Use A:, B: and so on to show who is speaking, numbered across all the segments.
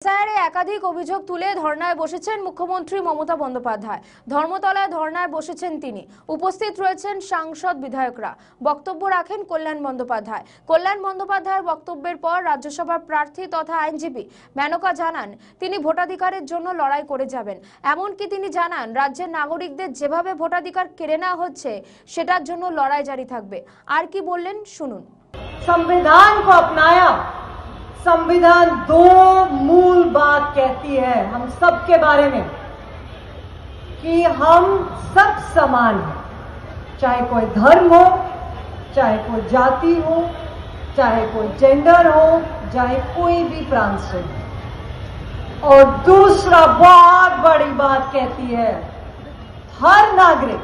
A: এসআইআরে একাধিক অভিযোগ তুলে ধর্নায় বসেছেন মুখ্যমন্ত্রী মমতা বন্দ্যোপাধ্যায়। ধর্মতলায় ধর্নায় বসেছেন তিনি। উপস্থিত রয়েছেন সাংসদ বিধায়করা। বক্তব্য রাখেন কল্যাণ বন্দ্যোপাধ্যায়ের বক্তব্যের পর রাজ্যসভার প্রার্থী তথা আইনজীবী মেনকা জানান তিনি ভোটাধিকারের জন্য লড়াই করে যাবেন। এমনকি তিনি জানান রাজ্যের নাগরিকদের যেভাবে ভোটাধিকার কেড়ে নেওয়া হচ্ছে সেটার জন্য লড়াই জারি থাকবে। আর কি বললেন শুনুন।
B: संविधान को अपनाया। संविधान दो मूल बात कहती है हम सब के बारे में कि हम सब समान हैं, चाहे कोई धर्म हो, चाहे कोई जाति हो, चाहे कोई जेंडर हो, चाहे कोई भी प्रांत से हो। और दूसरा बहुत बड़ी बात कहती है हर नागरिक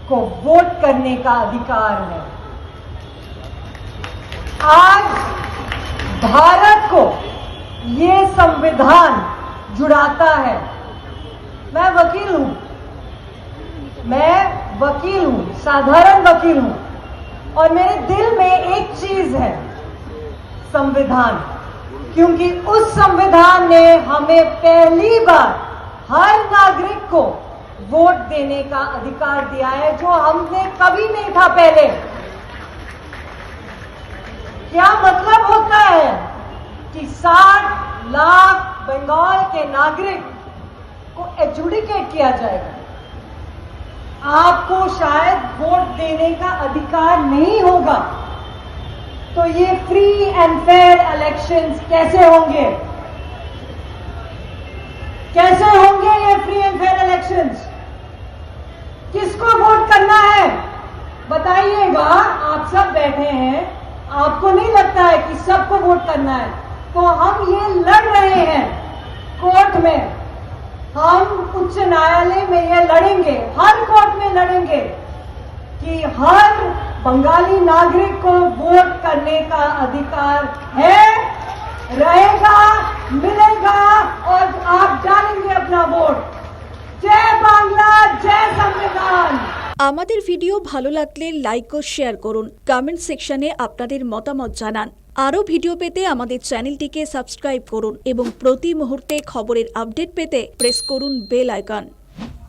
B: को वोट करने का अधिकार है। आज भारत को ये संविधान जुड़ाता है। मैं वकील हूं, साधारण वकील हूं, और मेरे दिल में एक चीज है, संविधान। क्योंकि उस संविधान ने हमें पहली बार हर नागरिक को वोट देने का अधिकार दिया है, जो हमने कभी नहीं था पहले। क्या मतलब होता है कि 60 लाख बंगाल के नागरिक को एजुडिकेट किया जाएगा। आपको शायद वोट देने का अधिकार नहीं होगा, तो ये फ्री एंड फेयर इलेक्शंस कैसे होंगे? ये फ्री एंड फेयर इलेक्शंस? किसको वोट करना है बताइएगा। आप सब बैठे हैं, आपको नहीं लगता है कि सबको वोट करना है? तो हम ये लड़ रहे हैं कोर्ट में, हम उच्च न्यायालय में ये लड़ेंगे, हर कोर्ट में लड़ेंगे कि हर बंगाली नागरिक को वोट करने का अधिकार है, रहेगा, मिलेगा, और आप डालेंगे अपना वोट। जय बांग्ला, जय संविधान।
C: আমাদের ভিডিও ভালো লাগলে লাইক ও শেয়ার করুন। কমেন্ট সেকশনে আপনাদের মতামত জানান। আরও ভিডিও পেতে আমাদের চ্যানেলটিকে সাবস্ক্রাইব করুন এবং প্রতি মুহূর্তে খবরের আপডেট পেতে প্রেস করুন বেল আইকন।